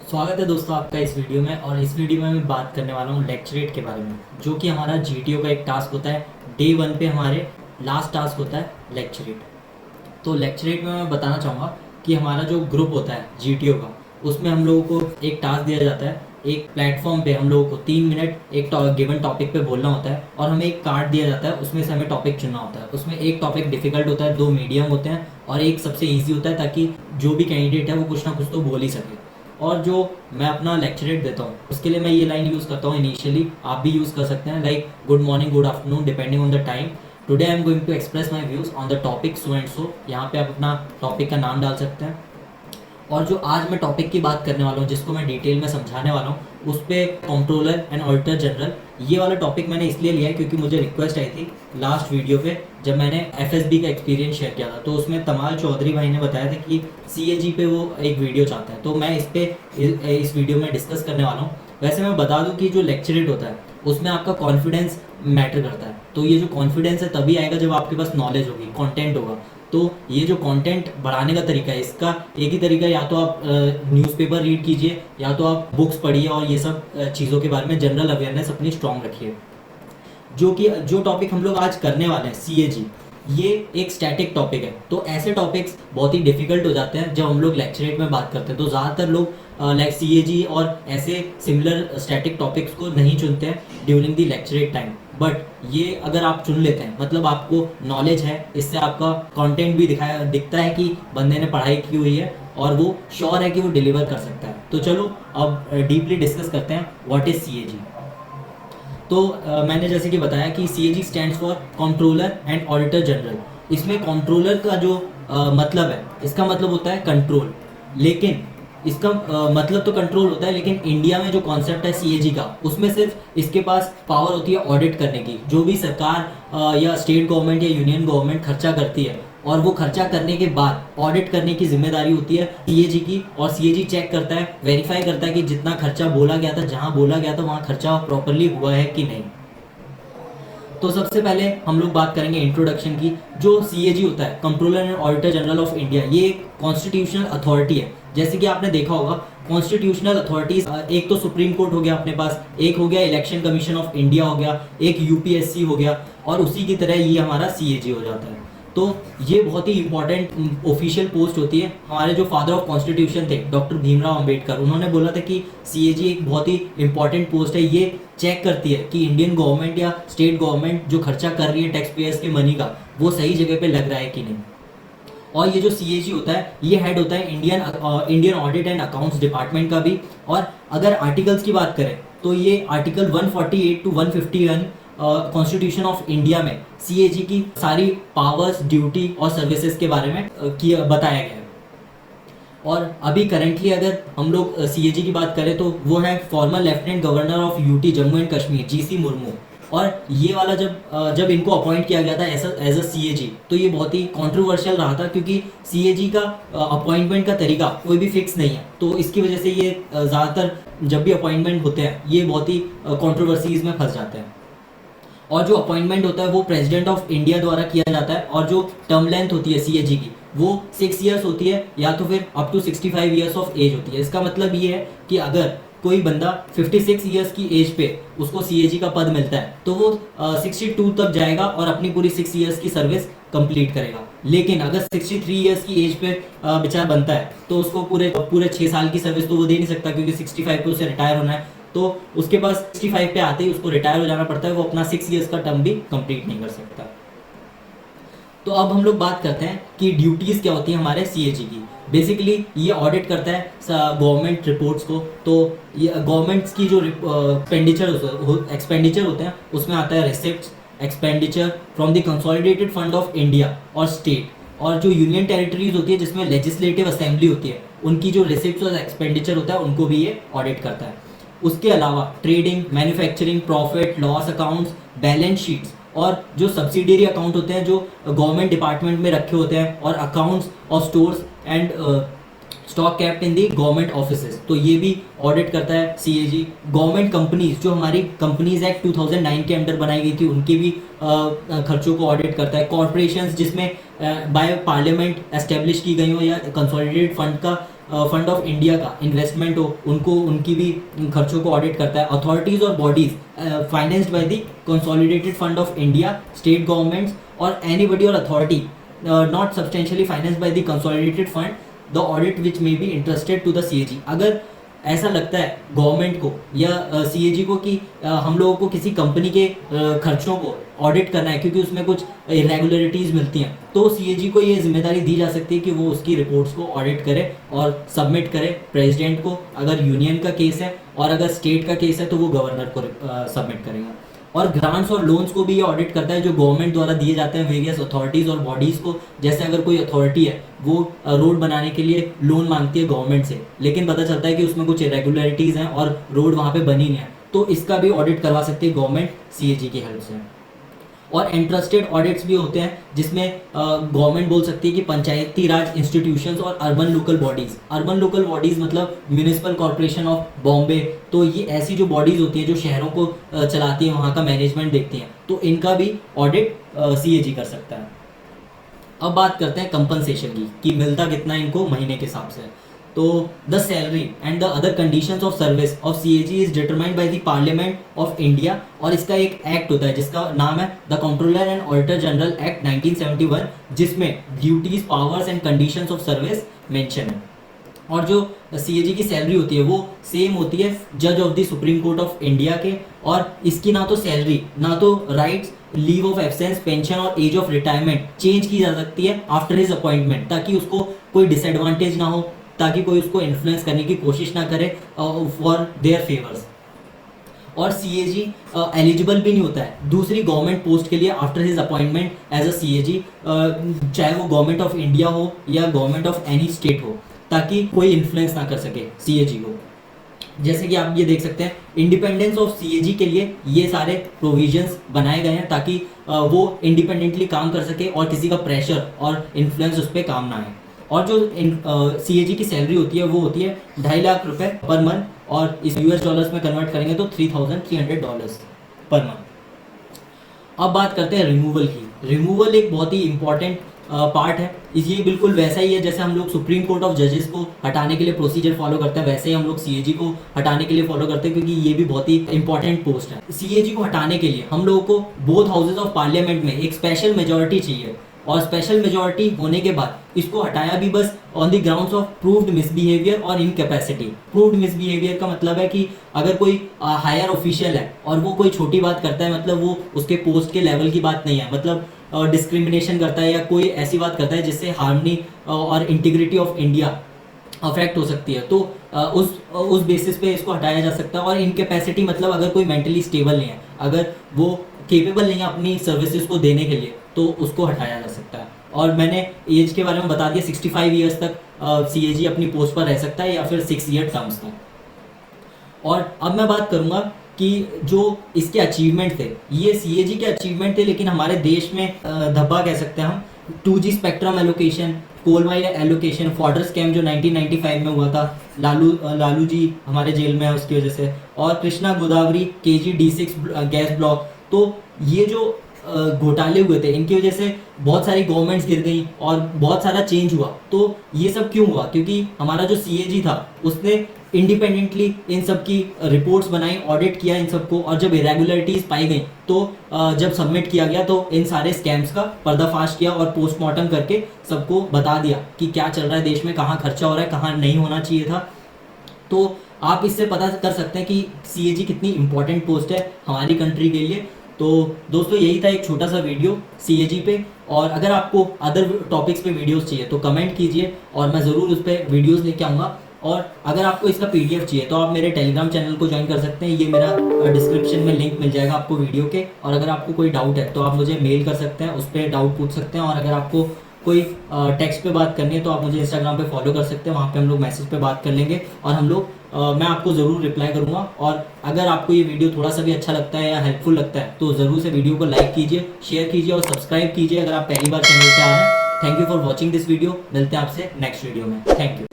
स्वागत है दोस्तों आपका इस वीडियो में। और इस वीडियो में मैं बात करने वाला हूँ लेक्चरेट के बारे में, जो कि हमारा जीटीओ का एक टास्क होता है। डे 1 पे हमारे लास्ट टास्क होता है लेक्चरेट। तो लेक्चरेट में मैं बताना चाहूँगा कि हमारा जो ग्रुप होता है जीटीओ का, उसमें हम लोगों को एक टास्क दिया जाता है। एक प्लेटफॉर्म पे हम लोगों को 3 मिनट एक गिवन टॉपिक पे बोलना होता है, और हमें एक कार्ड दिया जाता है, उसमें से हमें टॉपिक चुनना होता है। उसमें एक टॉपिक डिफिकल्ट होता है, 2 मीडियम होते हैं और एक सबसे ईजी होता है, ताकि जो भी कैंडिडेट है वो कुछ ना कुछ तो बोल ही सके। और जो मैं अपना लेक्चरेट देता हूँ उसके लिए मैं ये लाइन यूज़ करता हूँ इनिशियली, आप भी यूज़ कर सकते हैं, like good morning, good afternoon, depending on the time. Today I am going to express my views on the topic so and so. यहाँ पे आप अपना टॉपिक का नाम डाल सकते हैं। और जो आज मैं टॉपिक की बात करने वाला हूँ, जिसको मैं डिटेल में समझाने वाला हूँ, उस पर कंट्रोलर एंड ऑडिटर जनरल, ये वाला टॉपिक मैंने इसलिए लिया है क्योंकि मुझे रिक्वेस्ट आई थी लास्ट वीडियो पे, जब मैंने एफएसबी का एक्सपीरियंस शेयर किया था। तो उसमें तमाल चौधरी भाई ने बताया था कि सीएजी पे वो एक वीडियो चाहते हैं, तो मैं इस वीडियो में डिस्कस करने वाला हूँ। वैसे मैं बता दूँ कि जो लेक्चरेट होता है उसमें आपका कॉन्फिडेंस मैटर करता है। तो ये जो कॉन्फिडेंस है तभी आएगा जब आपके पास नॉलेज होगी, कंटेंट होगा। तो ये जो कंटेंट बढ़ाने का तरीका है, इसका एक ही तरीका है, या तो आप न्यूज़पेपर रीड कीजिए, या तो आप बुक्स पढ़िए, और ये सब चीज़ों के बारे में जनरल अवेयरनेस अपनी स्ट्रॉन्ग रखिए। जो टॉपिक हम लोग आज करने वाले हैं सीएजी, ये एक स्टैटिक टॉपिक है। तो ऐसे टॉपिक्स बहुत ही डिफिकल्ट हो जाते हैं जब हम लोग लेक्चरेट में बात करते हैं। तो ज़्यादातर लोग लाइक सीएजी और ऐसे सिमिलर स्टैटिक टॉपिक्स को नहीं चुनते हैं during the lecturette time. But ये अगर आप चुन लेते हैं, मतलब आपको नॉलेज है, इससे आपका कंटेंट भी दिखता है कि बंदे ने पढ़ाई की हुई है और वो श्योर है कि वो डिलीवर कर सकता है। तो चलो अब डीपली डिस्कस करते हैं व्हाट इज़ सीएजी। तो मैंने जैसे कि बताया कि CAG stands for controller and auditor general. इसमें कंट्रोलर का जो मतलब है, इसका मतलब होता है कंट्रोल। लेकिन इसका मतलब तो कंट्रोल होता है, लेकिन इंडिया में जो कॉन्सेप्ट है सीएजी का, उसमें सिर्फ इसके पास पावर होती है ऑडिट करने की। जो भी सरकार या स्टेट गवर्नमेंट या यूनियन गवर्नमेंट खर्चा करती है, और वो खर्चा करने के बाद ऑडिट करने की जिम्मेदारी होती है सीएजी की। और सीएजी चेक करता है, वेरीफाई करता है कि जितना खर्चा बोला गया था, जहां बोला गया था वहां खर्चा प्रॉपरली हुआ है कि नहीं। तो सबसे पहले हम लोग बात करेंगे इंट्रोडक्शन की। जो सीएजी होता है, controller and auditor general of India, ये एक कॉन्स्टिट्यूशनल अथॉरिटी है। जैसे कि आपने देखा होगा कॉन्स्टिट्यूशनल अथॉरिटीज, एक तो सुप्रीम कोर्ट हो गया अपने पास, एक हो गया इलेक्शन कमीशन ऑफ इंडिया हो गया, एक यूपीएससी हो गया, और उसी की तरह ये हमारा सीएजी हो जाता है। तो ये बहुत ही इंपॉर्टेंट ऑफिशियल पोस्ट होती है। हमारे जो फादर ऑफ कॉन्स्टिट्यूशन थे डॉक्टर भीमराव अंबेडकर, उन्होंने बोला था कि सीएजी एक बहुत ही इंपॉर्टेंट पोस्ट है। ये चेक करती है कि इंडियन गवर्नमेंट या स्टेट गवर्नमेंट जो खर्चा कर रही है टैक्स पेयर्स के मनी का, वो सही जगह पे लग रहा है कि नहीं। और ये जो सीएजी होता है, ये हेड होता है Indian audit and accounts department का भी। और अगर आर्टिकल्स की बात करें तो ये article 148 to 151 constitution of India में सीएजी की सारी पावर्स, ड्यूटी और सर्विसेज के बारे में बताया गया है। और अभी करंटली अगर हम लोग सीएजी की बात करें तो वो है farmer lieutenant governor of UT Jammu and Kashmir, GC Murmu. और ये वाला जब इनको अपॉइंट किया गया था एज अ सीएजी, तो ये बहुत ही कंट्रोवर्शियल रहा था, क्योंकि सीएजी का अपॉइंटमेंट का तरीका कोई भी फिक्स नहीं है। तो इसकी वजह से ये ज़्यादातर जब भी अपॉइंटमेंट होते हैं, ये बहुत ही कंट्रोवर्सीज में फंस जाते हैं। और जो अपॉइंटमेंट होता है वो प्रेसिडेंट ऑफ इंडिया द्वारा किया जाता है। और जो टर्म लेंथ होती है सीएजी की, वो 6 ईयर्स होती है, या तो फिर up to 65 years of age होती है। इसका मतलब ये है कि अगर कोई बंदा 56 ईयर्स की एज पे उसको सीएजी का पद मिलता है, तो वो 62 तक जाएगा और अपनी पूरी 6 ईयर्स की सर्विस कंप्लीट करेगा। लेकिन अगर 63 ईयर्स की एज पे बेचारा बनता है, तो उसको पूरे 6 साल की सर्विस तो वो दे नहीं सकता, क्योंकि 65 पे उसे रिटायर होना है। तो उसके पास 65 पे आते ही उसको रिटायर हो जाना पड़ता है, वो अपना 6 ईयर्स का टर्म भी कंप्लीट नहीं कर सकता। तो अब हम लोग बात करते हैं कि ड्यूटीज़ क्या होती हैं हमारे सीएजी की। बेसिकली ये ऑडिट करता है गवर्नमेंट रिपोर्ट्स को। तो ये गवर्नमेंट्स की जो एक्सपेंडिचर होते हैं, उसमें आता है receipts, expenditure from the consolidated fund of India और स्टेट। और जो यूनियन टेरिटरीज होती है, जिसमें लेजिस्लेटिव असेंबली होती है, उनकी जो रिसिप्ट्स और एक्सपेंडिचर होता है, उनको भी ये ऑडिट करता है। उसके अलावा trading, manufacturing, profit loss accounts, balance sheets, और जो सब्सिडियरी अकाउंट होते हैं जो गवर्नमेंट डिपार्टमेंट में रखे होते हैं, और accounts of stores and stock kept in the government offices, तो ये भी ऑडिट करता है सीएजी। गवर्नमेंट कंपनीज, जो हमारी कंपनीज एक्ट 2009 के अंडर बनाई गई थी, उनके भी खर्चों को ऑडिट करता है। कॉरपोरेशंस जिसमें बाय पार्लियामेंट एस्टेब्लिश की गई हो या कंसोलिडेटेड फंड का फंड ऑफ इंडिया का इन्वेस्टमेंट हो उनको उनकी भी खर्चों को ऑडिट करता है। अथॉरिटीज़ और bodies financed by the consolidated fund of India, state governments और anybody or authority not substantially financed by the consolidated fund the audit which may be interested to the CAG। अगर ऐसा लगता है government को या CAG को कि हम लोगों को किसी कंपनी के खर्चों को ऑडिट करना है क्योंकि उसमें कुछ इरेगुलरिटीज़ मिलती हैं, तो CAG को ये जिम्मेदारी दी जा सकती है कि वो उसकी रिपोर्ट्स को ऑडिट करे और सबमिट करे प्रेसिडेंट को, अगर यूनियन का केस है, और अगर स्टेट का केस है तो वो गवर्नर को सबमिट करेगा। और ग्रांट्स और लोन्स को भी ये ऑडिट करता है जो गवर्नमेंट द्वारा दिए जाते हैं वेरियस अथॉरिटीज़ और बॉडीज़ को। जैसे अगर कोई अथॉरिटी है वो रोड बनाने के लिए लोन मांगती है गवर्नमेंट से, लेकिन पता चलता है कि उसमें कुछ इरेगुलरिटीज़ हैं और रोड वहाँ पे बनी नहीं है, तो इसका भी ऑडिट करवा सकती है गवर्नमेंट CAG की हेल्प से। और इंटरेस्टेड ऑडिट्स भी होते हैं जिसमें गवर्नमेंट बोल सकती है कि पंचायती राज इंस्टीट्यूशंस और अर्बन लोकल बॉडीज़ मतलब म्यूनिसिपल कॉर्पोरेशन ऑफ बॉम्बे, तो ये ऐसी जो बॉडीज़ होती है जो शहरों को चलाती हैं, वहाँ का मैनेजमेंट देखती हैं, तो इनका भी ऑडिट CAG कर सकता है। अब बात करते हैं कंपनसेशन की कि मिलता कितना इनको महीने के हिसाब से। तो the salary and the other conditions of service of CAG is determined by the parliament of India, और इसका एक एक्ट होता है जिसका नाम है the controller and auditor general act 1971, जिसमें duties, powers and conditions of service mention है। और जो CAG की सैलरी होती है वो सेम होती है जज of the supreme court of India के, और इसकी ना तो सैलरी, ना तो rights, leave of absence, pension और एज ऑफ रिटायरमेंट चेंज की जा सकती है आफ्टर हिज अपॉइंटमेंट, ताकि उसको कोई डिसएडवांटेज ना हो, ताकि कोई उसको इन्फ्लुएंस करने की कोशिश ना करे फॉर देयर फेवर्स। और CAG एलिजिबल भी नहीं होता है दूसरी गवर्नमेंट पोस्ट के लिए after his appointment as a CAG, चाहे वो गवर्नमेंट ऑफ इंडिया हो या गवर्नमेंट ऑफ एनी स्टेट हो, ताकि कोई इन्फ्लुएंस ना कर सके CAG को। जैसे कि आप ये देख सकते हैं इंडिपेंडेंस ऑफ CAG के लिए ये सारे प्रोविजंस बनाए गए हैं ताकि वो इंडिपेंडेंटली काम कर सके और किसी का प्रेशर और इन्फ्लुएंस उस पर काम ना आए। और जो CAG की सैलरी होती है वो होती है 2.5 लाख रुपए पर मंथ, और इस US डॉलर्स में कन्वर्ट करेंगे तो $3,300 पर मंथ। अब बात करते हैं रिमूवल की। रिमूवल एक बहुत ही इंपॉर्टेंट पार्ट है। ये बिल्कुल वैसा ही है जैसे हम लोग सुप्रीम कोर्ट ऑफ जजेस को हटाने के लिए प्रोसीजर फॉलो करते हैं, वैसे ही हम लोग CAG को हटाने के लिए फॉलो करते हैं, क्योंकि ये भी बहुत ही इंपॉर्टेंट पोस्ट है। CAG को हटाने के लिए हम लोगों को बोथ हाउसेज ऑफ पार्लियामेंट में एक स्पेशल मेजॉरिटी चाहिए, और स्पेशल मेजॉरिटी होने के बाद इसको हटाया भी बस on the grounds of proved misbehaviour और इनकैपेसिटी। प्रूव्ड मिसबिहेवियर का मतलब है कि अगर कोई हायर ऑफिशियल है और वो कोई छोटी बात करता है, मतलब वो उसके पोस्ट के लेवल की बात नहीं है, मतलब डिस्क्रिमिनेशन करता है या कोई ऐसी बात करता है जिससे हार्मनी और इंटीग्रिटी ऑफ इंडिया अफेक्ट हो सकती है, तो उस बेसिस पे इसको हटाया जा सकता है। और इनकैपेसिटी मतलब अगर कोई मेंटली स्टेबल नहीं है, अगर वो केपेबल नहीं है अपनी सर्विसेज को देने के लिए, तो उसको हटाया जा सकता है। और मैंने एज के बारे में बता दिया, 65 ईयर्स तक CAG अपनी पोस्ट पर रह सकता है या फिर 6 ईयर टर्म्स तक। और अब मैं बात करूँगा कि जो इसके अचीवमेंट थे, ये CAG के अचीवमेंट थे, लेकिन हमारे देश में धब्बा कह सकते हैं हम। 2G spectrum allocation, coal mine allocation, fodder scam जो 1995 में हुआ था, लालू जी हमारे जेल में है उसकी वजह से, और Krishna Godavari KG D6 gas block, तो ये जो घोटाले हुए थे इनकी वजह से बहुत सारी गवर्नमेंट्स गिर गई और बहुत सारा चेंज हुआ। तो ये सब क्यों हुआ? क्योंकि हमारा जो CAG था उसने इंडिपेंडेंटली इन सब की रिपोर्ट्स बनाई, ऑडिट किया इन सबको, और जब इरेगुलरिटीज़ पाई गई तो जब सबमिट किया गया तो इन सारे स्कैम्स का पर्दाफाश किया और पोस्टमार्टम करके सबको बता दिया कि क्या चल रहा है देश में, कहाँ खर्चा हो रहा है, कहाँ नहीं होना चाहिए था। तो आप इससे पता कर सकते हैं कि CAG कितनी इंपॉर्टेंट पोस्ट है हमारी कंट्री के लिए। तो दोस्तों यही था एक छोटा सा वीडियो CAG पे, और अगर आपको अदर टॉपिक्स पे वीडियोस चाहिए तो कमेंट कीजिए और मैं ज़रूर उस पर वीडियोस लेके आऊँगा। और अगर आपको इसका PDF चाहिए तो आप मेरे टेलीग्राम चैनल को ज्वाइन कर सकते हैं, ये मेरा डिस्क्रिप्शन में लिंक मिल जाएगा आपको वीडियो के। और अगर आपको कोई डाउट है तो आप मुझे मेल कर सकते हैं, उस पर डाउट पूछ सकते हैं। और अगर आपको कोई टेक्स्ट पे बात करनी है तो आप मुझे इंस्टाग्राम पे फॉलो कर सकते हैं, वहाँ पे हम लोग मैसेज पे बात कर लेंगे और हम लोग मैं आपको ज़रूर रिप्लाई करूँगा। और अगर आपको ये वीडियो थोड़ा सा भी अच्छा लगता है या हेल्पफुल लगता है तो ज़रूर से वीडियो को लाइक कीजिए, शेयर कीजिए और सब्सक्राइब कीजिए अगर आप पहली बार चैनल पे आ रहे हैं। Thank you for watching this video. मिलते हैं आपसे नेक्स्ट वीडियो में। Thank you.